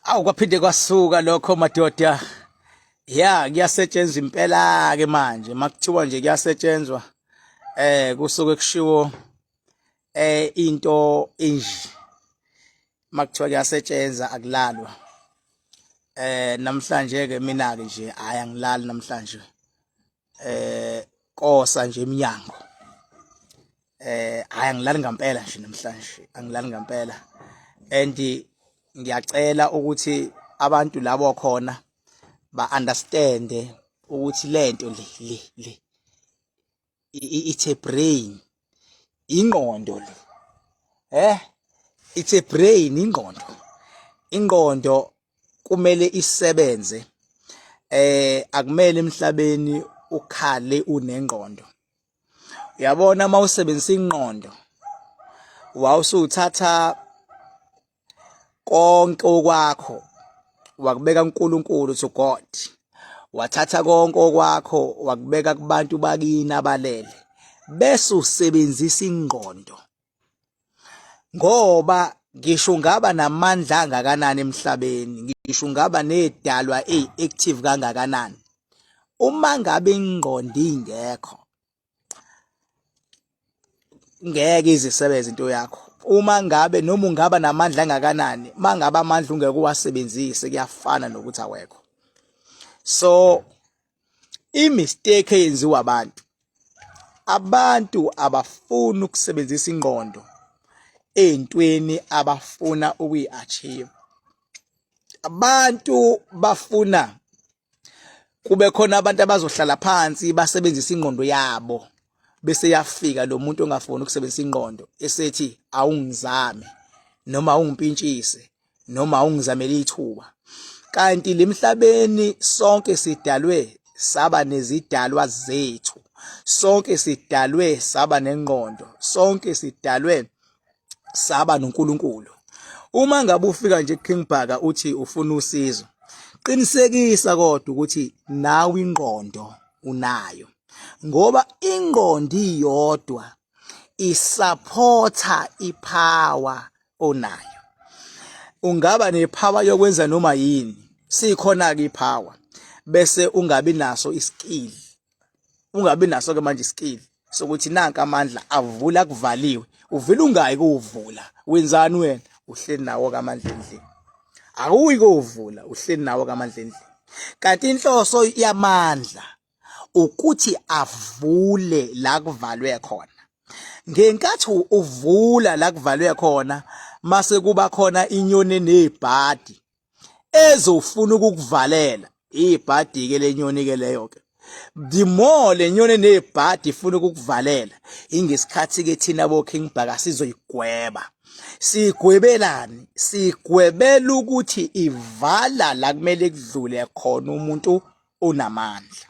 Kwaphinde kwasuka lokho madoda. Ya kuyasetshenzwa impela ke manje makuthiwa nje kuyasetshenzwa kusuke kushiwo into enje makuthiwa kuyasetshenzwa akulalwa. Namhlanje ke mina ke nje angilali namhlanje. Kosa nje eminyango. Angilali ngempela nje namhlanje, angilali ngempela. And ngiyacela ukuthi abantu labo khona ba understand ukuthi lento le it's a brain, ingqondo le. It's a brain, ingqondo kumele isebenze. Akumele emhlabeni ukhale unengqondo. Uyabona mawusebenzisa ingqondo wawusuthatha konke okwakho wakubeka kuNkulunkulu to God, wathatha konke okwakho wakubeka kubantu bakini abalele, bese usebenzisa ingqondo. Ngoba ngisho ngaba namandla angakanani emhlabeni, ngisho ngaba nedalwa active kangakanani, uma ngabe ingqondo ingekho ngeke izisebenze into yakho. Uma ngabe noma ungaba namandla angakanani, mangabe amandla ungeke uwasebenzise kuyafana nokuthi awekho. So imistake eyenziwa abantu abafuna ukusebenzisa ingqondo ezintweni abafuna ukuyi-achieve. Abantu bafuna kube khona abantu abazohlala phansi basebenzisa ingqondo yabo, bese yafika lo muntu ongafuni ukusebenzisa ingqondo esethi awungizame noma awungimpintshise noma awungizamele ithuba. Kanti lemhlabeni sonke sidalwe saba nezidalwa zethu, sonke sidalwe saba nengqondo, sonke sidalwe saba noNkulunkulu. Uma ngabe ufika nje eKing Bhaka uthi ufuna usizo, qinisekisa kodwa ukuthi nawe ingqondo unayo, ngoba ingqondo iyodwa isupporta ipower onayo. Ungaba nepower yokwenza noma yini, sikhona ke ipower, bese ungabi naso iskill, ungabi naso ke manje iskill sokuthi nanka amandla avula kuvaliwe, uvela ungayi kuvula. Wenzani wena? Uhleli nawo kamandla endlini. Awuyi kuvula, uhleli nawo kamandla endlini. Kanti inhloso yamandla ukuthi avule la kuvalwe khona. Ngenkathi uvula la kuvalwe khona, mase kuba khona inyoni nezibhadi ezofuna ukukuvalela. Ibhadi ke lenyoni ke leyo ke. The more lenyoni nezibhadi ifuna ukukuvalela, ingesikhathi ke thina bo King Bhaka sizoyigweba. Sigwebelani? Sigwebela ukuthi ivala la kumele kudlule khona umuntu onamandla.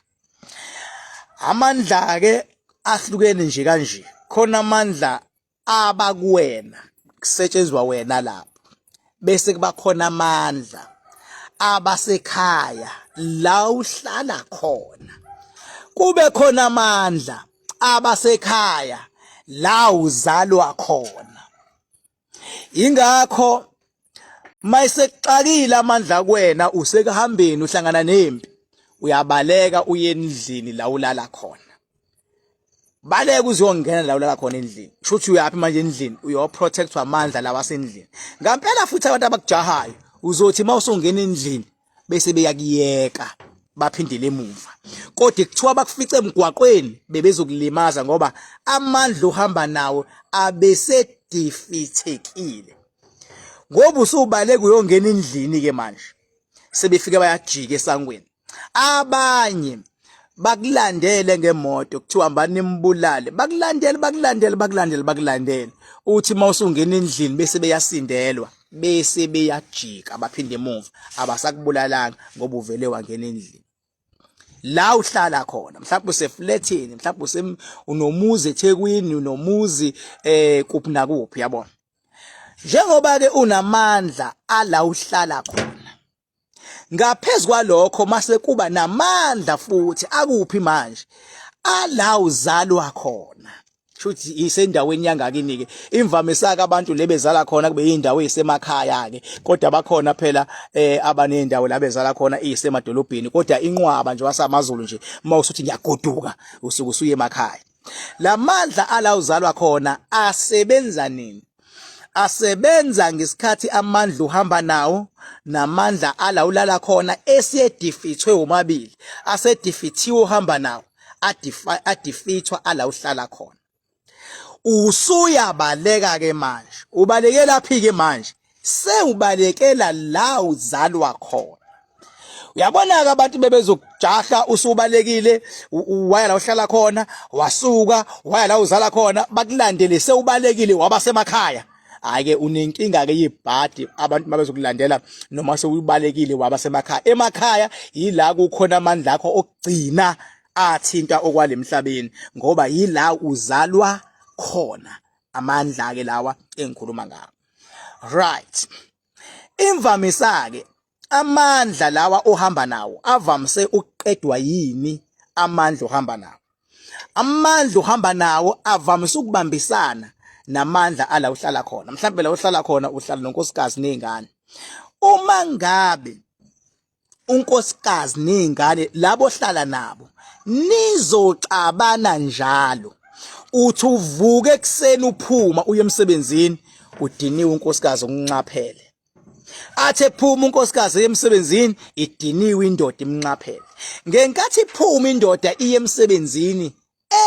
Amandla ke ahlukene nje kanje. Khona amandla abakuwena, kusetshenzwa wena lapho. Bese kuba khona amandla abasekhaya la uhlala khona. Kube khona amandla abasekhaya la uzalwa khona. Ingakho mayisekuxakile amandla kuwena, usekahambeni uhlangana nempi, uyabaleka uye endlini la ulala khona. Baleka uzongena la ulala khona endlini. Shuthi uyapi manje endlini? Uyoprotectwa amandla lawa asendlini. Ngampela futhi abantu abakujahayo uzothi mawusongena endlini bese beyakiyeka baphindele emuva. Kodwa kuthiwa bakufice emgwaqweni bebezokulimaza ngoba amandla uhamba nawo abesedefeatekile. Ngoba usubaleka uyongena endlini ke manje, sebefika bayajika esangweni. Abanye bakulandele ngemoto kuthiwa hambani nimbulale, bakulandele uthi mawusungena endlini bese beyasindelwa, bese beyajika baphinde emuva, abasakubulalanga ngoba uvele wangena endlini la uhlala khona. Mhlawumbe useflatini, mhlawumbe unomuzi eThekwini, unomuzi kuphi nakuphi, yabona. Njengoba ke unamandla ala uhlala khona, ngaphezulu kwalokho mase kuba namandla futhi akuphi manje ala uzalwa khona. Shuthi isendaweni yangakini ke imvamisa ke abantu lebezala khona kube indawo ezisemakhaya ke kodwa bakhona phela abanendawo la bezala khona isemadolobheni kodwa inqwaba nje wasamaZulu nje mawusuthi ngiyagoduka usuke usuye emakhaya. Lamandla ala uzalwa khona asebenza nini? Asebenza ngesikhathi amandla uhamba nawo namandla ala ulala khona esiyedifithwe omabili asedifithiwe uhamba nawo adifithwa ala uhlala khona. Usuyabaleka ke manje ubaleke laphi ke manje sewubalekela la uzalwa khona. Uyabona ke abantu bebezokujaha usubalekile waya la uhlala khona wasuka waya la uzala khona bakulandele sewubalekile wabasemakhaya. Ake unenkinga ke yibhadi abantu babezokulandela noma sewubalekile wabasemakhaya. Emakhaya yila kukhona amandla akho okugcina athinta okwalemhlabeni ngoba yila uzalwa khona amandla ke lawa engikhuluma ngawo. Right. Imvamisa ke amandla lawa ohamba nawo avamise ukuqedwa yini amandla ohamba nawo? Amandla ohamba nawo avamise ukubambisana namandla ala uhlala khona. Mhlawumbe la uhlala khona uhlala nonkosikazi nezingane. Uma ngabe unkosikazi nezingane labo hlala nabo nizoxabana njalo. Uthi uvuke ekseni uphuma uye emsebenzini udiniwe unkosikazi ukuncaphele. Athe phuma unkosikazi emsebenzini idiniwe indoda imncaphele. Ngenkathi iphuma indoda iye emsebenzini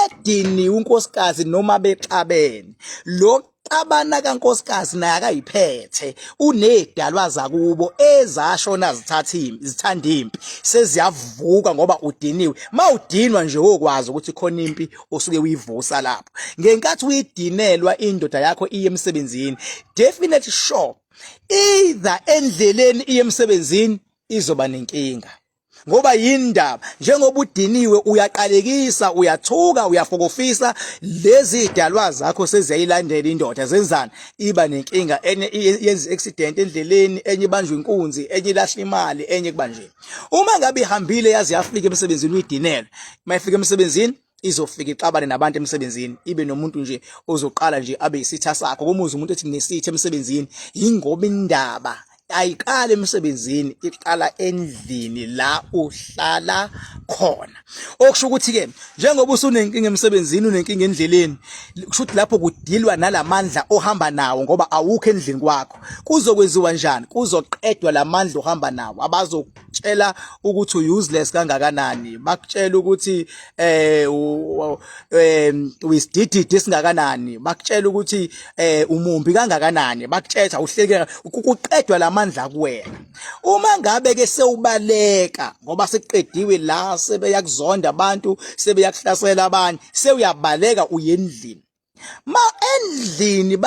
ediniwe unkosikazi noma bexabene. Lo xabana kankosikazi naye akayiphethe unedalwa zakubo ezashona zithanda impi seziyavuka ngoba udiniwe. Mawudinwa nje okwazi ukuthi khona impi osuke uyivusa lapho. Ngenkathi uyidinelwa indoda yakho iye emsebenzini definitely sure either endleleni iye emsebenzini izoba nenkinga. Ngoba yindaba njengoba udiniwe uyaqalekisa uyathuka uyafokofisa lezi idalwa zakho seziyayilandela indoda zenzana iba nenkinga enye yenza accident endleleni enye ibanjwe inkunzi enye ilahla imali enye kubanjwe. Uma ngabe ihambile yazi yafika emsebenzini uyidinela mayifika emsebenzini izofika ixabane nabantu emsebenzini ibe nomuntu nje ozoqala nje abe isitha sakho komuzi umuntu ethi nesithe emsebenzini ingoba indaba ayiqala emsebenzini iqala endlini la uhlala khona. Okusho ukuthi ke njengoba usunenkinga emsebenzini unenkinga endleleni kusho ukuthi lapho kudilwa nalamandla ohamba nawo ngoba awukho endlini kwakho. Kuzokwenziwa njani? Kuzoqedwa lamandla ohamba nawo. Abazokutshela ukuthi useless kangakanani, bakutshela ukuthi uyisidididi esingakanani, bakutshela ukuthi umumbi kangakanani, bakutshela uhleke ukuqedwa lamandla kuwena. Uma ngabe ke sewubaleka ngoba seqediwe la sebeyakuzonda abantu sebeyakuhlasela abanye sewuyabaleka uyendlini. Ma endlini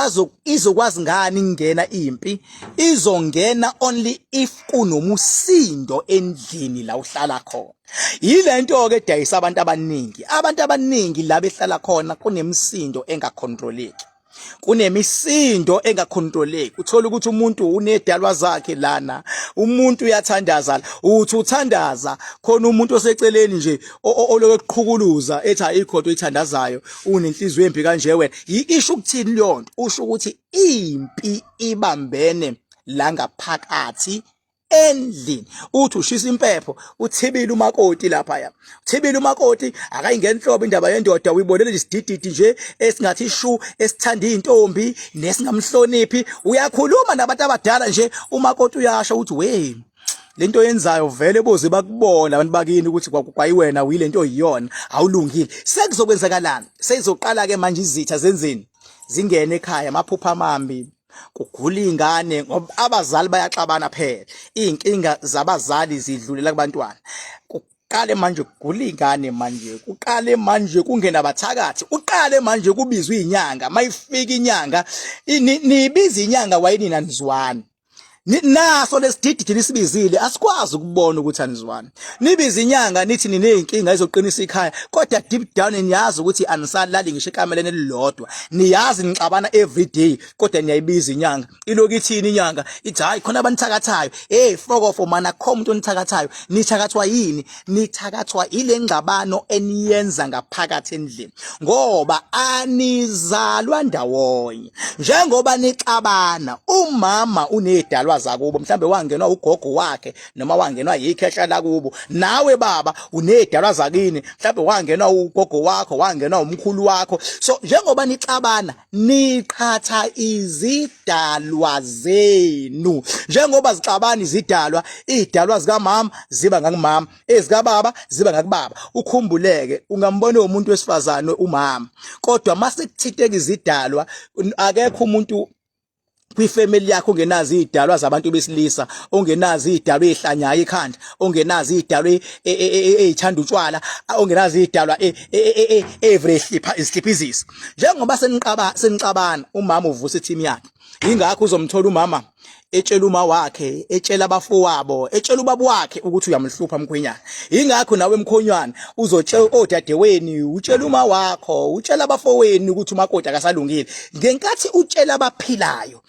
izokwazi ngani ingena impi? Izongena only if kunomsindo endlini la uhlala khona. Yilento ke edayisa abantu abaningi. Abantu abaningi la behlala khona kunemsindo engacontroleki. Kunemisindo engacontroleki. Uthola ukuthi umuntu unedalwa zakhe lana. Umuntu uyathandaza. Uthi uthandaza khona umuntu oseceleni nje olokuqhukuluza ethi ayikho into oyithandazayo unenhliziyo embi kanje wena. Isho ukuthini leyo nto? Usho ukuthi impi ibambene la ngaphakathi endlini. Uthi ushisa impepho uthibile umakoti lapha ya. Uthibile umakoti akayingena inhlobo indaba yendoda uyibonele isidididi nje esingathi shu esithanda intombi nesingamhloniphi. Uyakhuluma nabantu abadala nje umakoti uyasho ukuthi we lento yenzayo vele boze bakubona abantu bakini ukuthi kwayiwena uyilento oyiyona awulungile. Sekuzokwenzakalana seyizoqala ke manje izitha zenzeni zingene ekhaya amaphupha amambi. Kugula ingane ngoba abazali bayaxabana phela. Inkinga zabazali zidlulela kubantwana. Kuqale manje kugula ingane manje. Kuqale manje kungena abathakathi. Uqale manje kubizwa inyanga. Mayifika inyanga nibiza inyanga wayini nanizwana. naso lesididi lisibizile asikwazi ukubona ukuthi anizwani nibiza inyanga nithi nineyinkinga ezoqinisa ikhaya kodwa deep down niyazi ukuthi anisalali ngisho ekameleni elilodwa niyazi nixabana every day kodwa niyayibiza inyanga ilokithini inyanga ithi hayi khona abanithakathayo foko mana kho umuntu onithakathayo nithakathwa yini nithakathwa ile ngxabano eniyenza ngaphakathi endlini ngoba anizalwa ndawonye njengoba nixabana umama unedalwa zakubo mhlambe wangenwa ugogo wakhe noma wangenwa yikhehla lakubo nawe baba unedalwa zakini mhlambe wangenwa ugogo wakho wangenwa umkhulu wakho so njengoba nixabana niqhatha izidalwa zenu njengoba zixabana izidalwa idalwa zika mama ziba ngakumama ezika baba ziba ngakubaba ukhumbuleke ungambona umuntu wesifazane umama kodwa mase kuthitheka izidalwa akekho umuntu kwifamily yakho ongenazi idalwa zabantu besilisa ongenazi idalwa ehlanyayo ekhanda ongenazi idalwa ezithanda utshwala ongenazi idalwa everyhlipha isihlipizisi njengoba senicabana umama uvusa team yakhe ingakho uzomthola umama etshela uma wakhe etshela abafowabo etshela ubaba wakhe ukuthi uyamhlupha mkhwenyana ingakho nawe emkhonywana uzotshela odadewenu utshela uma wakho utshela abafowenu ukuthi umakoti akasalungile ngenkathi utshela abaphilayo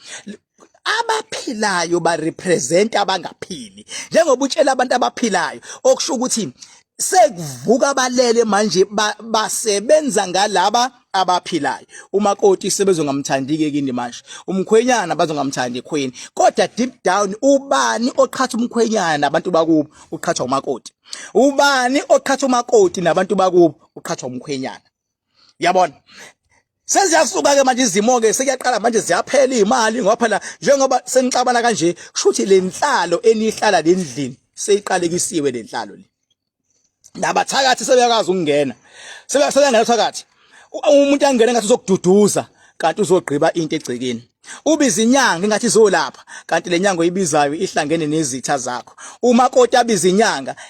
ba represent abangaphili njengoba utshela abantu abaphilayo okusho ukuthi sekuvuka balele manje basebenza ngalaba abaphilayo umakoti sebezongamthandike kini manje umkhwenyana bazongamthandi ekhweni kodwa deep down ubani oqhatha umkhwenyana nabantu bakubo uqhatha umakoti ubani oqhatha umakoti nabantu bakubo uqhatha umkhwenyana yabona seziyasuka ke manje izimo ke sekuyaqala manje ziyaphela imali ngoba phela njengoba senixabana kanje kusho ukuthi lenhlalo enihlala lendlini seyiqalekisiwe lenhlalo le nabathakathi sebeyakazi ukungena sebeyangena thakathi umuntu angena ngathi uzokududuza kanti uzogqiba into egcekeni ubiza inyanga ngathi izolapha kanti lenyanga oyibizayo ihlangene nezitha zakho umakoti abiza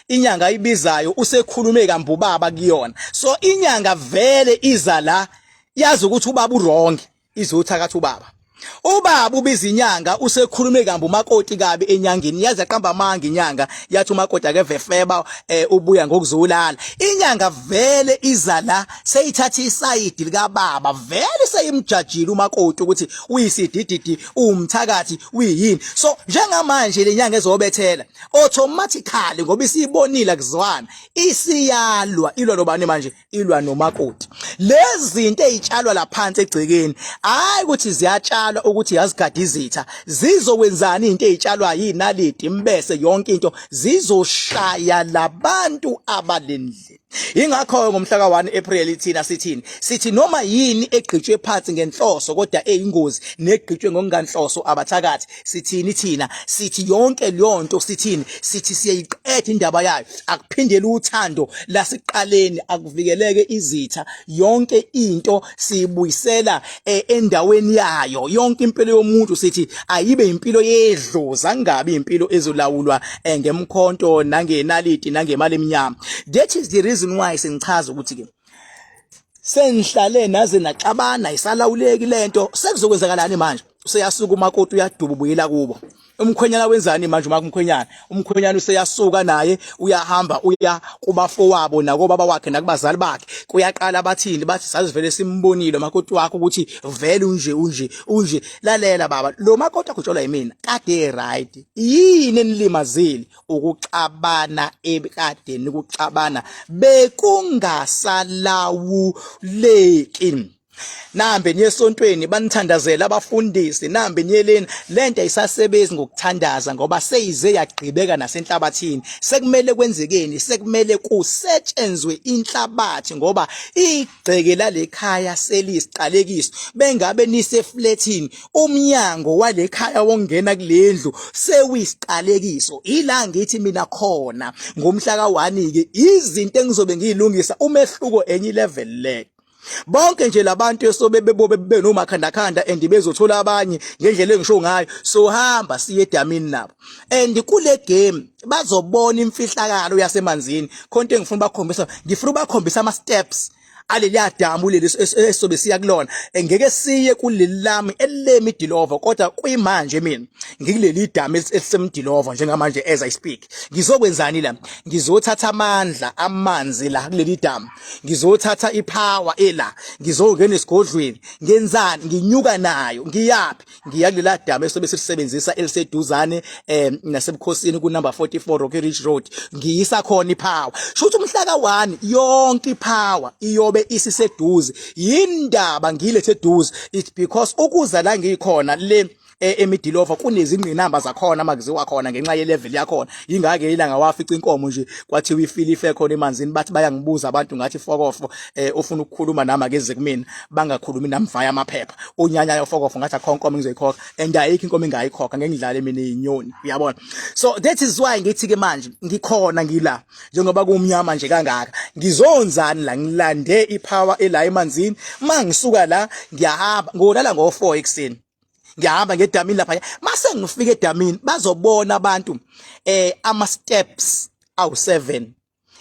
inyanga ayibizayo usekhulume kambe ubaba kuyona so inyanga vele iza la yazi ukuthi ubaba uwrong izothakatha ubaba ubiza inyanga usekhulume kambe umakoti kabi enyangeni yazi yaqamba amanga inyanga yathi umakoti akevefeba ubuya ngokuzulala inyanga vele iza la seyithatha isayidi lika baba vele seyimjajile umakoti ukuthi uyisidididi umthakathi uyini so njengamanje lenyanga ezobethela automatically ngoba isibonile kuzwana isiyalwa ilwa nobani manje ilwa nomakoti lezi zinto ezitshalwa laphansi egcekeni hayi ukuthi ziyatshalwa ukuthi yazigada izitha zizokwenzani into ezitshalwa yinalidi imbese yonke into zizoshaya labantu abalendle ingakho ngomhla ka1 April thina sithi noma yini egqitshwe phansi ngenhloso kodwa eyingozi negqitshwe ngokunganhloso abathakathi sithini thina sithi yonke leyo nto sithi siyayiqeda indaba yayo akuphindele uthando lasiqaleni akuvikeleke izitha yonke into siyibuyisela endaweni yayo yonke impilo yomuntu sithi ayibe impilo yedlozi angabe impilo ezolawulwa ngemkhonto nangenalidi nangemali eminyama that is the reason why sengichaza ukuthi ke senihlale naze naxabana isalawuleki lento sekuzokwenzakalani manje useyasuka umakoti uyaduba ubuyela kubo umkhwenyana wenzani manje umkhwenyana useyasuka naye uyahamba uya kubafowabo nako baba wakhe nakubazali bakhe kuyaqala bathini bathi sazivele simbonile umakoti wakho ukuthi vele unje lalela baba lo makoti akutshola yimina kade right yini enilimazeli ukuxabana ebekade ukuxabana bekungasalawuleki nambe niyesontweni banithandazela abafundisi nambe niyeleni lento ayisasebenzi ngokuthandaza ngoba seyize yagqibeka nasenhlabathini sekumele kwenzekeni sekumele kusetshenzwe inhlabathi ngoba igceke lalekhaya selisiqalekiso bengabe niseflatini umnyango walekhaya wongena kulendlu sewisiqalekiso ila ngithi mina khona ngomhla ka1 ke izinto engizobe ngiyilungisa umehluko enye level le bonke nje labantu esobebe nomakhandakhanda andibezothola abanye ngendlela engisho ngayo so hamba siye edamini nabo and kule game bazobona imfihlakalo yasemanzini konke ngifuna bakhombisa ama steps aleliya damu leli esobe siya kulona engeke siye kulelami elemidilova kodwa kuyimanje mina ngikuleli damu elisemdilovo njengamanje as I speak ngizokwenzani la ngizothatha amandla amanzi la kuleli damu ngizothatha ipower ela ngizongena esigodlweni ngenzani nginyuka nayo ngiyapi ngiya kulela damu esobe silisebenzisa eliseduzane nasebukhosini ku number 44 Rocky Ridge Road ngiyisa khona ipower shothi umhla ka1 yonke ipower iyobe isiseduze yindaba ngilethe eduze it's because ukuza la ngikhona le emidilova kunezingqinamba zakhona makuziwa khona ngenxa ye level yakhona ingake ilanga wafica inkomo nje kwathi uyifila ife khona emanzini bathi bayangibuza abantu ngathi fokofo ufuna ukukhuluma nami akeze kumina bangakhulumi nami via amaphepha unyanyayo fokofo ngathi akho inkomo ngizoyikhokha and ayikho inkomo engayikhokha ngengidlale mina izinyoni uyabona so that is why ngithi ke manje ngikhona ngila njengoba kumnyama nje kangaka ngizonzani la ngilande ipower ela emanzini mangisuka la ngiyahamba ngolala ngo4 ekseni ngihamba ngedamini lapha mase ngifika edamini bazobona abantu ama steps awu7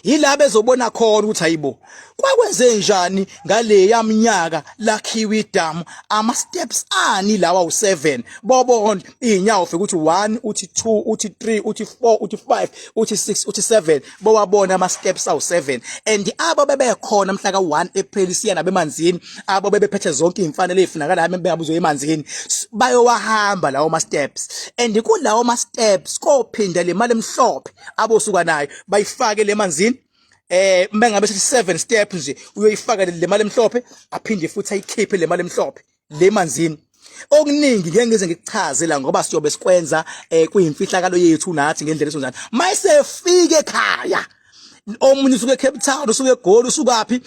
yila bezobona khona ukuthi hayibo kwakwenze njani ngale yaminyaka lakhiwa idamu ama steps ani lawa u7 bobona inyawo ufika uthi 1 uthi 2 uthi 3 uthi 4 uthi 5 uthi 6 uthi 7 bowabona ama steps awu7 and abo bebekhona mhla ka1 April siya nabemanzini abo bebephethe zonke imfanele ezifunakala nami bengabuzwe emanzini bayowahamba lawo ma steps and kulawo ma steps kophinda le mali emhlophe abosuka nayo bayifake lemanzini mengabe sithi 7 steps nje uyoyifaka le mali emhlophe aphinde futhi ayikhiphe le mali emhlophe le manzini okuningi ngeke ngize ngikuchaze la ngoba siyobe sikwenza kuyimfihlakalo yethu nathi ngendlela esonjani mayisefike ekhaya omunye usuke eCape Town usuke eGoli usukaphi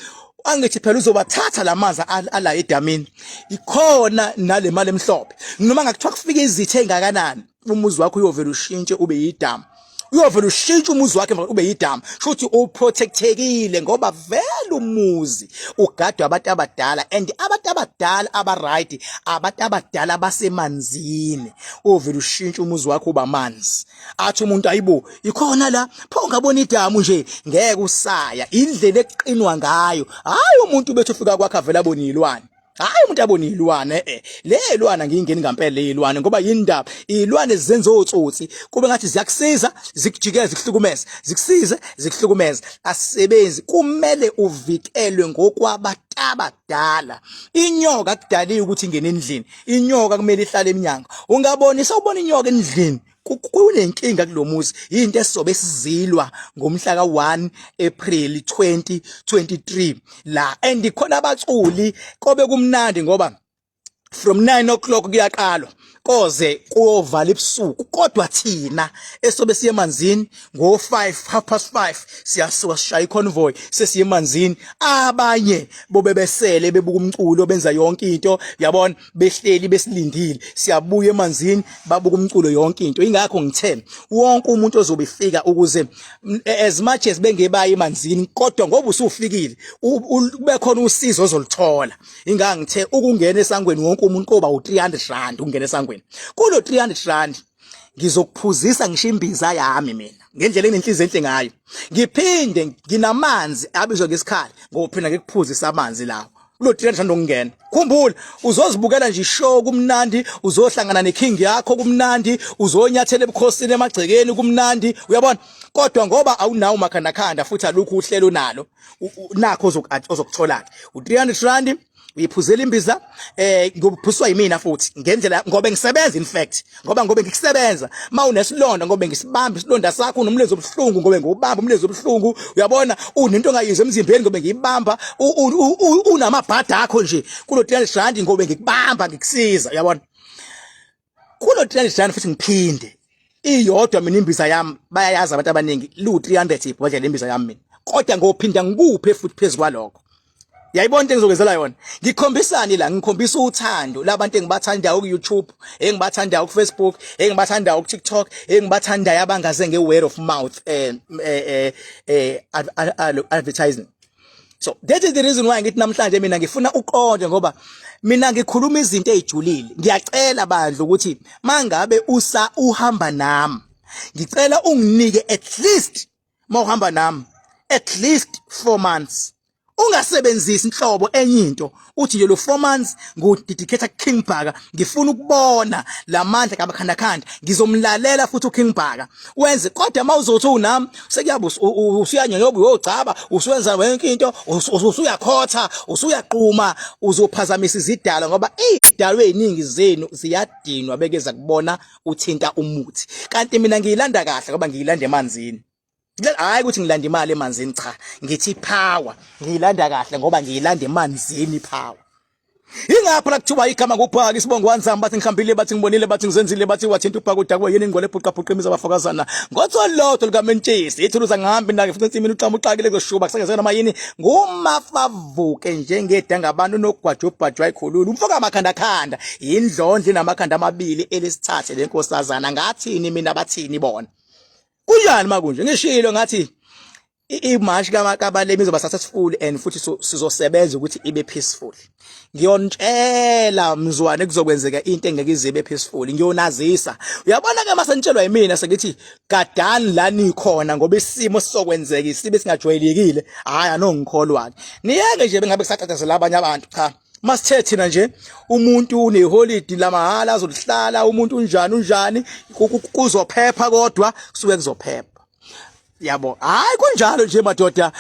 angithi phela uzobathatha lamanzi ala edamini ikhona nale mali emhlophe noma ngakuthiwa kufika izithe engakanani umuzi wakho uyovela ushintshe ube yidamu uyovela ushintshe umuzi wakhe ube yidamu shothi uprotectekile ngoba vele umuzi ugadwa abantu abadala and abantu abadala abaright abantu abadala basemanzini ovela ushintshe umuzi wakhe uba manzi athi umuntu ayibo ikhona la pho ngabona idamu nje ngeke usaya indlela eqinwa ngayo hayi umuntu bethu ufika kwakhe avela abona ilwane hayi umuntu abona ilwane le ilwana ngingeni ngempela le ilwane ngoba yindaba ilwane zenza otsotsi kube ngathi ziyakusiza zikujikela zikuhlukumeza zikusize zikuhlukumeza asisebenzi kumele uvikelwe ngokwabatabadala inyoka kudaliwe ukuthi ingene endlini inyoka kumele ihlale eminyango ungabona isawubona inyoka endlini kunenkinga kulomuzi into esizobe sizilwa ngomhla ka1 April 2023 la and khona abaculi kobe kumnandi ngoba from 9 o'clock kuyaqalwa koze kuyovala ebusuku kodwa thina esobe siye emanzini ngo5 5:30 siyasuka sishaya iconvoy sesiye emanzini abanye bobebesele bebuka umculo benza yonke into yabona behleli besilindile siyabuya emanzini babuka umculo yonke into ingakho ngithe wonke umuntu ozobefika ukuze as much as bengebaye emanzini kodwa ngoba usufikile kube khona usizo ozolithola ingakho ngithe ukungena esangweni wonke umuntu koba u300 ukungena esangweni kulo 300 ngizokuphuzisa ngishimbiza yami mina ngendlela enenhliziyo enhle ngayo ngiphinde nginamanzi abizwa ngesikhali ngophinda ngikuphuzisa amanzi lawo kulo 300 okungena khumbula uzozibukela nje ishow kumnandi uzohlangana neking yakho kumnandi uzonyathela ebukhosini emagcekeni kumnandi uyabona kodwa ngoba awunawo makhanda futhi alukho uhlelo nalo nakho ozokuthola u300 uyiphuzela imbiza ngokuphuswa yimina futhi ngendlela ngoba ngisebenza in fact ngoba ngikusebenza mawunesilonda ngoba ngisibamba isilonda sakho unomlenze obuhlungu ngoba ngubamba umlenze obuhlungu uyabona unento ongayizwe emzimbeni ngoba ngiyibamba unamabhada akho nje kulo 300 ngoba ngikubamba ngikusiza uyabona kulo 300 futhi ngiphinde iyodwa mina imbiza yami bayayazi abantu abaningi lu 300 ibhodlela imbiza yami mina kodwa ngophinda ngikuphe futhi phezulu kwalokho yayibona into engizokwenzela yona ngikhombisani la ngikhombisa uthando labantu engibathandayo ku YouTube engibathandayo ku Facebook engibathandayo ku TikTok engibathandayo abangaze nge word of mouth advertising. So that is the reason why ngithi namhlanje mina ngifuna uqonde ngoba mina ngikhuluma izinto ezijulile ngiyacela bandla ukuthi mangabe uhamba nami ngicela unginike at least mawuhamba nami at least 4 months ungasebenzisi inhlobo enye into uthi nje lo 4 months ngudedicate King Bhaka ngifuna ukubona lamandla kabakhanda ngizomlalela futhi uKing Bhaka wenze kodwa mawuzothi unami sekuyabe usuyanya yobu uyogcaba usuwenza yonke into usuyakhotha usuyaqhuma uzophazamisa izidalwa ngoba izidalwa eziningi zenu ziyadinwa bekeza kubona uthinta umuthi kanti mina ngiyilanda kahle ngoba ngiyilanda emanzini hayi ukuthi ngilanda imali emanzini cha ngithi power ngiyilanda kahle ngoba ngiyilanda emanzini power ingapha la kuthiwa igama kuBhaka isibongo wanzama bathi ngihambile bathi ngibonile bathi ngizenzile bathi wathinta uBhaka udakwe yini ingole ebhuqa bhuqimiza abafakazana ngotholotho likaMentshisi ithuluza ngihambi nake futhi insimini uxamuqakile kuzoshuba kusengezeka noma yini ngumafavuke njengedanga abantu nogwajobhajwa ayikhulula umfoka amakhanda indlondle namakhanda amabili elesithathe lenkosazana ngathini mina bathini bona kunjani makunje ngishilo ngathi imarch kabalemi izoba successful and futhi sizosebenza ukuthi ibe peaceful ngiyontshela mzwane kuzokwenzeka into engeke izibe peaceful ngiyonazisa uyabona ke masentshelwa yimina sengithi gadani la nikhona ngoba isimo sizokwenzeka isibe singajwayelekile hayi anongikholwani niyeke nje bengabe kusathathazela abanye abantu cha masithe thina nje umuntu uneholiday lamahala azolihlala umuntu unjani kuzophepha kodwa kusuke kuzophepha yabo hayi kunjalo nje madoda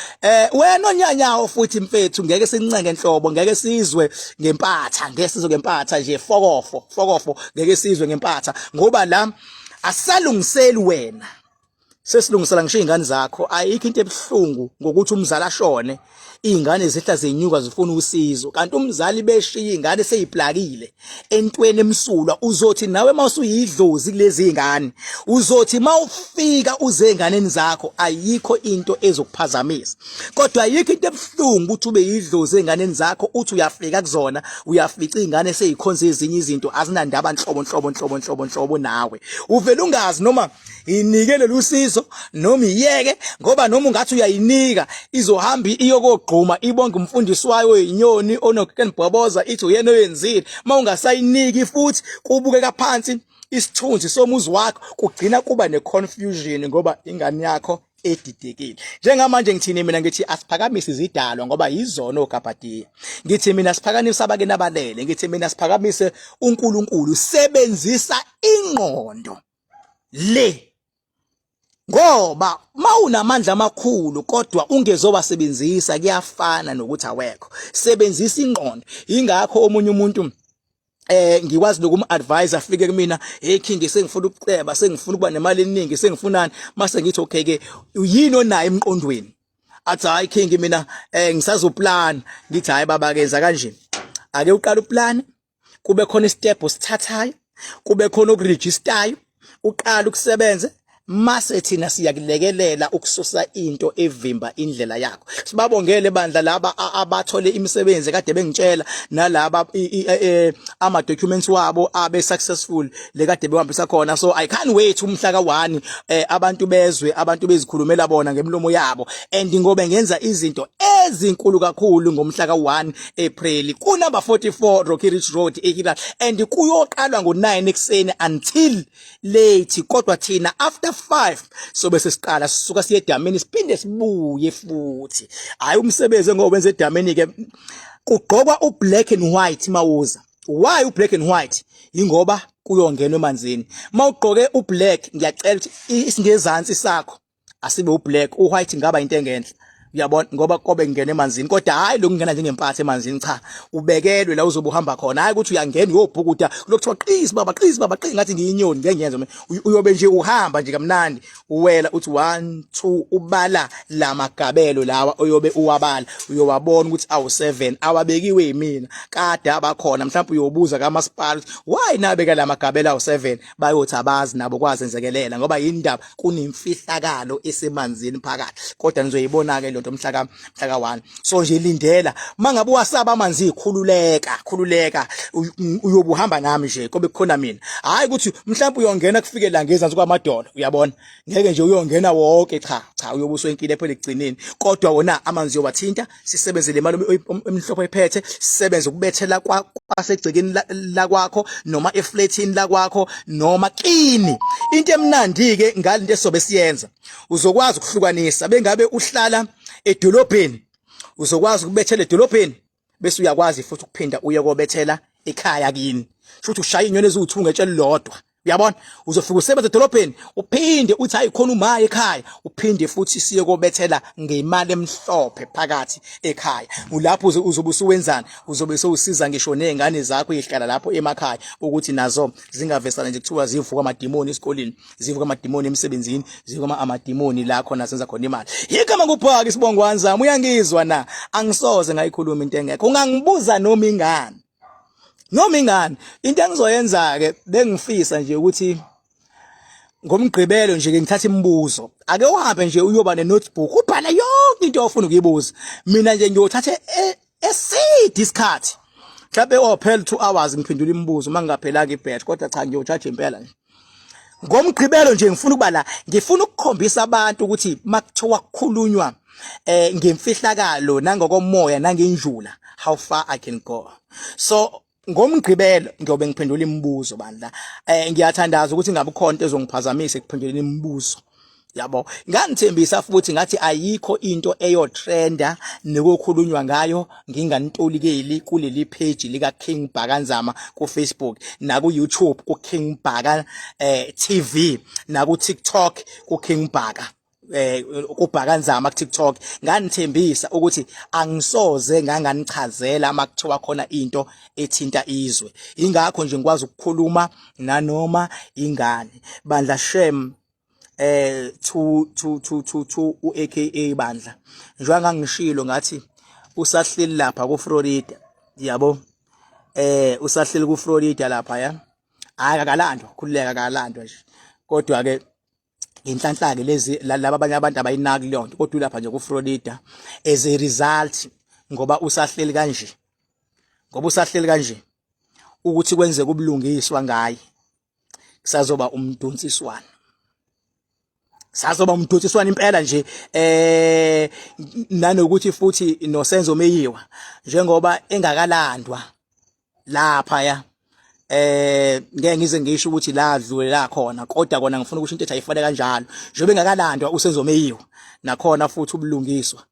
wena onyanyawo futhi mfethu ngeke sincenge enhlobo ngeke sizwe ngempatha ngeke sizwe ngempatha nje fokofo ngeke sizwe ngempatha ngoba la asalungiseli wena sesilungisela ngisho izingane zakho ayikho into ebhlungu ngokuthi umzali ashone izingane zihla zenyuka zifuna usizo kanti umzali beshiya izingane seyiplakile entweni emsulwa uzothi nawe mawusuyidlozi kulezi izingane uzothi mawufika uzenganeni zakho ayikho into ezokuphazamisa kodwa ayikho into ebhlungu ukuthi ube yidlozi ezinganeni zakho uthi uyafika kuzona uyafica izingane seyikhonza ezinye izinto azinandaba nhlobo nawe uvela ungazi noma inikele lusizo noma iyeke ngoba noma ungathi uyayinika izohamba iyokogquma ibonke umfundisi wayo inyoni onokubhoboza ithi uyena oyenzile mawungasayiniki futhi kubukeka phansi isithunzi somuzi wakho kugcina kuba neconfusion ngoba ingane yakho edidekile njengamanje ngithini mina ngithi asiphakamise izidalwa ngoba yizona ogabhadiya ngithi mina siphakamise abake nabalele ngithi mina siphakamise uNkulunkulu sebenzisa ingqondo le ngoba mawunamandla amakhulu kodwa ungezobasebenzisa kuyafana nokuthi awekho sebenzisa ingqondo ingakho omunye umuntu ngikwazi lokumadvise afike kumina hey King sengifuna ukuceba sengifuna ukuba nemali eningi sengifunani mase ngithi okay ke yini onayo emqondweni athi hayi King mina ngisazoplan ngithi hayi baba kenza kanje ake uqala uplan kube khona istep osithathayo kube khona ukuregistayo uqala ukusebenza mase thina siyakulekelela ukususa into evimba indlela yakho sibabongele bandla laba abathole imisebenzi kade bengitshela nalaba ama documents wabo abe successful lekade behambisa khona so I can't wait umhla ka1 abantu bezwe abantu bezikhulumela bona ngemlomo yabo and ngobe ngenza izinto ezinkulu kakhulu ngomhla ka1 April ku number 44 Rocky Ridge Road eKira and kuyoqalwa ngo9 ekseni until late kodwa thina after 5 so bese siqala sisuka siye edameni siphinde sibuye futhi hayi umsebenzi ngowenza edameni ke kugqokwa ublack and white mawuza why ublack and white ingoba kuyongena emanzini mawugqoke ublack ngiyacela ukuthi isingezansi sakho asibe ublack uwhite ngaba into engenhla uyabona ngoba kobe ngene emanzini kodwa hayi lokungena njengempathe emanzini cha ubekelwe la uzobe uhamba khona hayi ukuthi uyangena uyobhukuda lokuthiwa qisi baba qisi ngathi ngiyinyoni ngenyenzo uyobe nje uhamba nje kamnandi uwela uthi 1 2 ubala la magabelo lawa oyobe uwabala uyowabona ukuthi awu7 awabekiwe yimina kade abakhona mhlawumbe uyobuza kamasipala why nabeka la magabelo awu7 bayothi abazi nabo kwazenzekelela ngoba indaba kunemfihlakalo esemanzini phakathi kodwa nizoyibona ke lonto mhla ka1 so nje lindela mangabe wasaba amanzi ikhululeka uyobuhamba nami nje kobe kukhona mina hayi ukuthi mhlawumbe uyongena kufike la ngezansi kwamadolo uyabona ngeke nje uyongena wonke cha uyobuswa enkile phela egcineni kodwa wona amanzi yobathinta sisebenze le mali emhlopho ephethe sisebenze ukubethela kwasegcikeni la kwakho noma eflatini la kwakho noma kini into emnandi ke ngalinto esobe siyenza uzokwazi ukuhlukanisa bengabe uhlala edolobheni uzokwazi ukubethela edolobheni bese uyakwazi futhi ukuphinda uye kobethela ekhaya kini futhi ushaya inyoni eziwu2 ngetshela lodwa uyabona uzofika usebenza edolobheni uphinde uthi hayi khona uma ekhaya uphinde futhi siye kobethela ngeimali emhlophe phakathi ekhaya ulapho uzobe usuwenzana uzobe usiza ngisho nezingane zakho ezihlala lapho emakhaya ukuthi nazo zingavesana nje kuthiwa zivuka amadimoni esikoleni zivuka amadimoni emsebenzini zivuka amadimoni la khona senza khona imali yikama kuphaka isibongwane zami uyangizwa na angisoze ngayikhuluma into engekho ungangibuza noma ingane into engizoyenza ke bengifisa nje ukuthi ngomgqibelo nje ke ngithatha imibuzo ake uhambe nje uyoba ne-notebook ubhala yonke into ofuna ukuyibuza mina nje ngiyothatha eside isikhathi mhlawumbe phela 2 hours ngiphendula imibuzo mangingaphela ke ibhethe kodwa cha ngiyojaja impela nje ngomgqibelo nje ngifuna ukuba la ngifuna ukukhombisa abantu ukuthi makuthiwa kukhulunywa ngemfihlakalo nangokomoya nangenjula how far I can go so ngomgqibelo ngiyobe ngiphendula imibuzo bandla ngiyathandaza ukuthi ngabe ukhonto ezongiphazamisa ekuphenduleni imibuzo yabo ngangithembisa futhi ngathi ayikho into eyotrenda nekokhulunywa ngayo nginganitolikeli kuleli page lika King Bhakanzama ku Facebook na ku YouTube ku King Bhaka TV na ku TikTok ku King Bhaka kubhakanzama ku TikTok nganithembisa ukuthi angisoze nganganichazela makuthiwa khona into ethinta izwe ingakho nje ngikwazi ukukhuluma nanoma ingane bandla shem to aka bandla njengoba ngishilo ngathi usahleli lapha ku Florida yabo usahleli ku Florida lapha ya hayi akalandwa khulileka akalandwa nje kodwa ke inhlanhla ke lezi laba abanye abantu abayinaki leyo nto kodwa lapha nje ku Florida as a result ngoba usahleli kanje ukuthi kwenze kubulungiswa ngaye kusazoba umdonsiswana impela nje nanokuthi futhi nosenzo meyiwa njengoba engakalandwa lapha ya ngeke ngize ngisho ukuthi la adlule la khona kodwa kona ngifuna ukuthi into ethi ayifane kanjalo njengoba engakalandwa usenzo meyiwa nakhona futhi ubulungiswa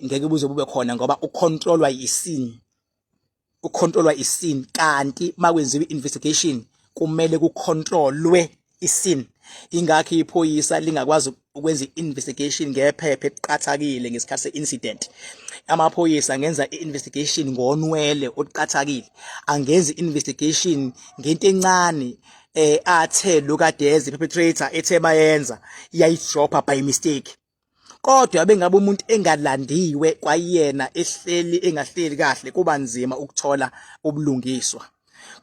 ngeke buze bube khona ngoba ucontrolwa isini kanti makwenziwe investigation kumele kucontrolwe isini ingakho iphoyisa lingakwazi ukwenza investigation ngephepha eqhathakile ngesikhathi se-incident amaphoyisa angenza i-investigation ngonwele oqhathakile angenza i-investigation ngento encane athe lokadezi perpetrator ethe bayenza iyayidropha by mistake kodwa bengabe umuntu engalandiwe kwayena ehleli engahleli kahle kuba nzima ukuthola ubulungiswa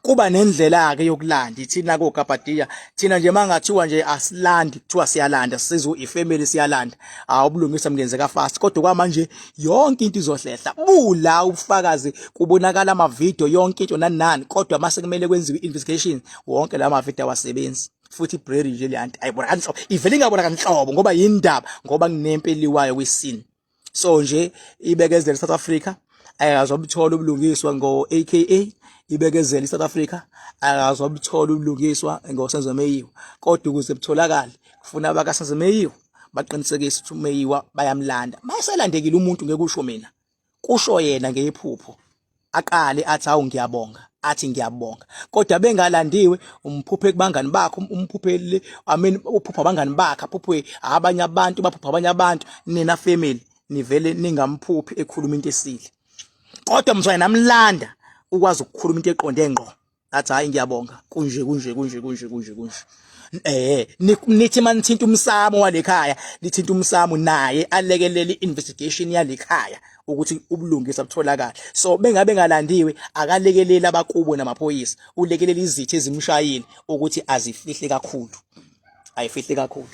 kuba nendlela ke yokulanda thina koGabhadiya thina nje mangathiwa nje asilandi kuthiwa siyalanda sizo ifamily siyalanda awubulungisa mngenzeka fast kodwa kwamanje yonke into izohlehla bula ubufakazi kubonakala ama video yonke into nani kodwa mase kumele kwenziwe investigation wonke la ma video awasebenzi futhi brary nje le anti ayibona kanhlobo ivele ingabona kanhlobo ngoba yindaba ngoba kunempeliwayo kwesini so nje ibekezela South Africa ayazobuthola ubulungiswa ngo aka ibekezela South Africa akazobuthola ubulungiswa ngosenzo meyiwa kodwa ukuze butholakala kufuna abakasenzo meyiwa baqinisekise ukuthi umeyiwa bayamlanda mayeselandekile umuntu ngekusho mina kusho yena ngeyiphupho aqale athi awu ngiyabonga kodwa bengalandiwe umphuphe kubangani bakho umphuphele uphupha abangani bakhe aphuphe abanye abantu baphupha abanye abantu nina family nivele ningamphuphi ekhuluma into esile kodwa mzwayi namlanda ukwazi ukukhuluma into eqonde ngqo athi hayi ngiyabonga kunje nithi manithinta umsamo walekhaya lithinta umsamo naye alekelele investigation yalekhaya ukuthi ubulungisa butholakala so bengabe ngalandiwe akalekelele abakubo namaphoyisa ulekelele izitho ezimshayile ukuthi azifihle kakhulu ayifihle kakhulu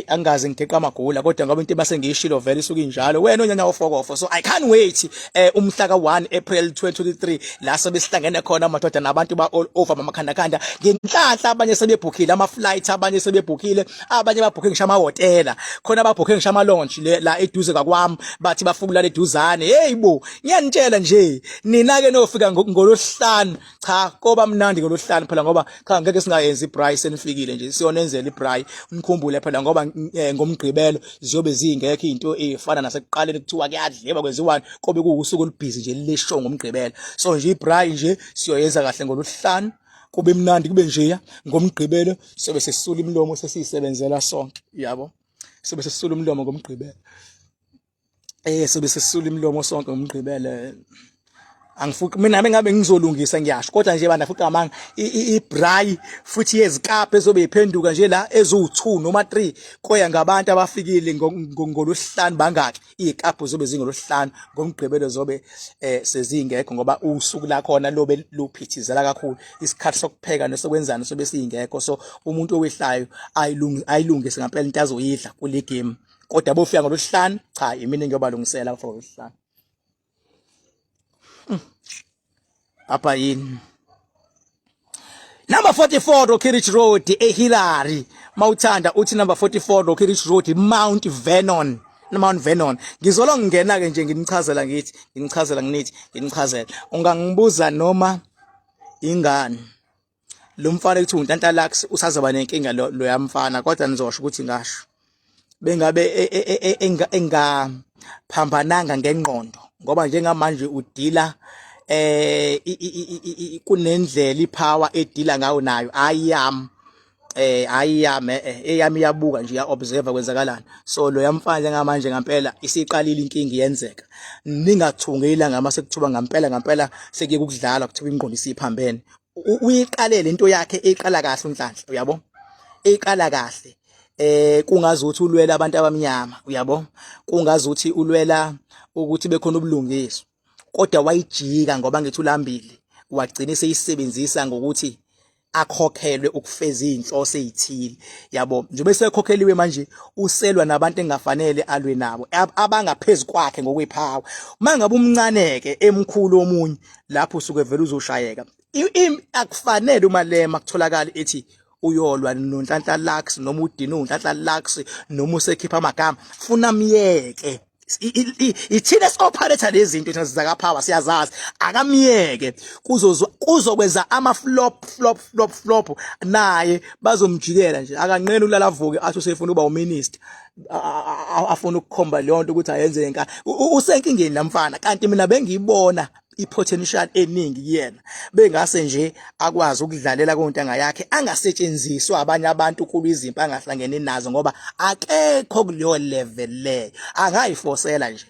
angazi ngitheqa amagula kodwa ngoba into ebasengiyishilo vele isuke injalo wena onyanya ofokofo so I can't wait umhla ka1 April 2023 la sebesihlangene khona amadoda nabantu ba all over mamakhandakanda ngenhlanhla abanye sebebhukhile ama flight abanye sebebhukhile abanye babhukhe ngisho amahotela khona babhukhe ngisho ama lounge la eduze kwakwami bathi bafuna leduzane hey ngiyanitshela nje nina ke nofika ngolosihlanu cha koba mnandi ngolosihlanu phela ngoba cha ngeke singayenza ibrayi senifikile nje siyonenzela ibrayi nikhumbule phela ngoba ngoba ngomgqibelo ziyobe zingekho into efana nasekuqaleni kuthiwa kuyadliwa kwenziwani kobe kuwusuku olubhizi nje leshow ngomgqibelo. So nje ibrayi nje siyoyenza kahle ngolosihlanu kube mnandi kube njeya ngomgqibelo sobe sesisula imlomo sesiyisebenzela sonke yabo sobe sesisula umlomo ngomgqibelo sobe sesisula imlomo sonke ngomgqibelo angifuthi mina bengabe ngizolungisa ngiyasho kodwa nje bana futhi amanga ibrayi futhi yezikaphe ezobe iphenduka nje la ezu2 noma 3 koya ngabantu abafikile ngolosihlanu bangaki izikaphe zobe zingolosihlanu ngomgqibelo zobe sezingekho ngoba usuku la khona lobe luphithizela kakhulu isikhathi sokupheka nesokwenzana sobe singekho so umuntu owehlayo ayilungise ngempela into azoyidla kule game kodwa bofika ngolosihlanu cha imini ngiyobalungisela for ngolosihlanu Papa yini number 44 Rocky Ridge Road eHillary mawuthanda uthi number 44 Rocky Ridge Road Mount Vernon ngizolo ngena ke nje nginichazela nginichazela ungangibuza noma ingane lo mfana ethi uNhlanhla Lux usazoba nenkinga lo yamfana kodwa nizosho ukuthi ngasho bengabe engaphambananga ngengqondo ngoba njengamanje udila kunendlela ipower edila ngayo nayo eyami yabuka nje ya observe kwenzakalana so lo yamfana njengamanje ngempela isiqalile inkingi yenzeka ningathungela ngama sekuthuba ngempela sekuye ukudlala kuthiwa ingqondo isiphambene uyiqalele into yakhe eqala kahle uNhlanhla uyabo eqala kahle kungazuthi ulwela abantu abamnyama uyabo kungazuthi ulwela ukuthi bekhona ubulungiswa kodwa wayijika ngoba ngithi ulambile wagcina seyisebenzisa ngokuthi akhokhelwe ukufeza inhloso ezithile yabo njengoba sekhokheliwe manje uselwa nabantu engafanele alwe nabo abangaphezulu kwakhe ngokwephawa mangabe umncaneke emkhulu omunye lapho usuke vele uzoshayeka akufanele umalema kutholakala ethi uyolwa noNhlanhla Lux noma udina uNhlanhla Lux noma usekhipha amagama funa myeke ithina sopharetha lezi zinto thina zakaPower siyazazi akamyeke kuzokwenza ama flop naye bazomjikela nje akanqena ulala avuke athi usefuna uba uminister afuna ukukhomba leyo nto ukuthi ayenze enkani usenkingeni lamfana kanti mina bengiyibona ipotential eningi kuyena bengase nje akwazi ukudlalela kontanga yakhe angasetshenziswa abanye abantu kuba izimpi angahlangene nazo ngoba akekho kuleyo level leyo angayifosela nje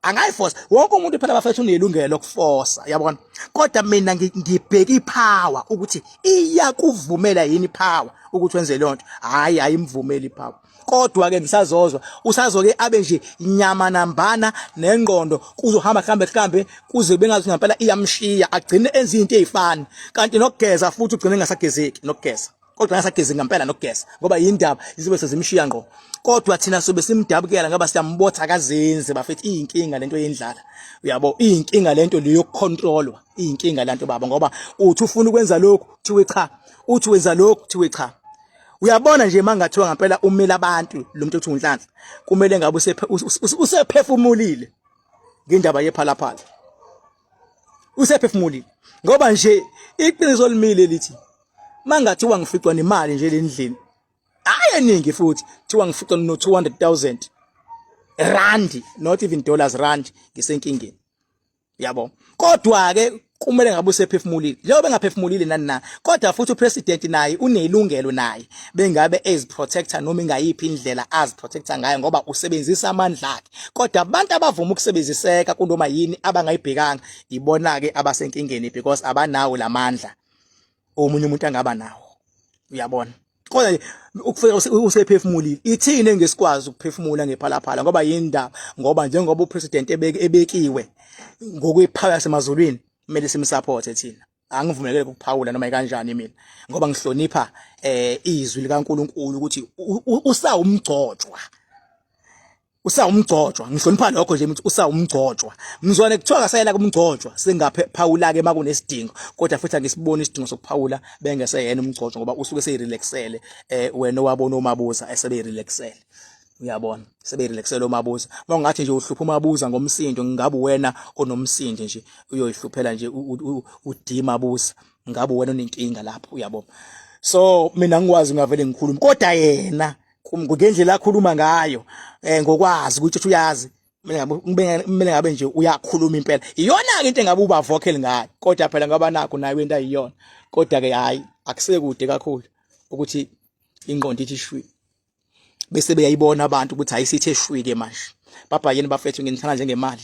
angayiforce wonke umuntu phela bafethu unelungelo lokuforce yabona kodwa mina ngibheka ipower ukuthi iyakuvumela yini ipower ukuthi wenze lonto hayi ayimvumeli ipower kodwa ke ngisazozwa usazoke abe nje inyama nambana nengqondo kuzohamba mhlambe kuze bengazi ngempela iyamshiya agcine enza izinto ezifana kanti nokugeza futhi ugcine ngasagezeki nokugeza kodwa ngasagezi ngempela nokugeza ngoba yindaba izibe sezimshiya ngqo kodwa thina sobe simdabukela ngoba siyambotha kazenze bafethi inkinga lento yendlala uyabo inkinga lento leyo controlwa inkinga lento baba ngoba uthi ufuna ukwenza lokhu thiwe cha uthi wenza lokhu thiwe cha uyabona nje mangathiwa ngempela umela abantu lo muntu uthi uNhlanhla kumele ngabe usephefumulile ngendaba yephalaphala usephefumulile ngoba nje iqiniso limile lithi mangathiwa ngificwa nemali nje lendlini ayeningi futhi thiwa ngificwa no 200,000 rand not even dollars rand ngisenkingeni yabo kodwa ke kumele ngabe usephefumulile njengoba bengaphefumulile nani na kodwa futhi upresident naye unelungelo naye bengabe eziprotector noma ingayiphi indlela aziprotector ngayo ngoba usebenzisa amandla akhe kodwa abantu abavuma ukusebenziseka kunoma yini abangayibhekanga ibona ke abasenkingeni because abanawo lamandla omunye umuntu angaba nawo uyabona kodwa ukufika usephefumulile ithini engesikwazi ukuphefumula ngephalaphala ngoba yindaba ngoba njengoba upresident ebekiwe ngokwepower yasemazulwini kumele simsupport thina angivumelekile ukuphawula noma kanjani mina ngoba ngihlonipha izwi likaNkuluNkulu ukuthi usawumgcojwa ngihlonipha lokho nje ukuthi usawumgcojwa ngizwane kuthiwa kasayela kumgcojwa singaphawula ke makunesidingo kodwa futhi angisiboni isidingo sokuphawula bengeseyena umgcojwa ngoba usuke seyirelaxele wena owabona uMabuza esebeyirelaxele uyabona sebeyirelaxele uMabuza mangathi nje uhlupha uMabuza ngomsindo ngabe wena onomsindo nje uyoyihluphela nje udima Mabuza ngabe wena onenkinga lapho uyabona so mina ngikwazi ngavele ngikhuluma kodwa yena ngendlela akhuluma ngayo ngokwazi ukuthi uyazi kumele ngabe nje uyakhuluma impela iyona ke into engabe uba vocal ngayo kodwa phela ngaba nakho nayo into ayiyona kodwa ke hayi akusekude kakhulu ukuthi ingqondo ithi shwi bese beyayibona abantu ukuthi ayisithe shwi ke manje baba yini bafethu nginithanda njengemali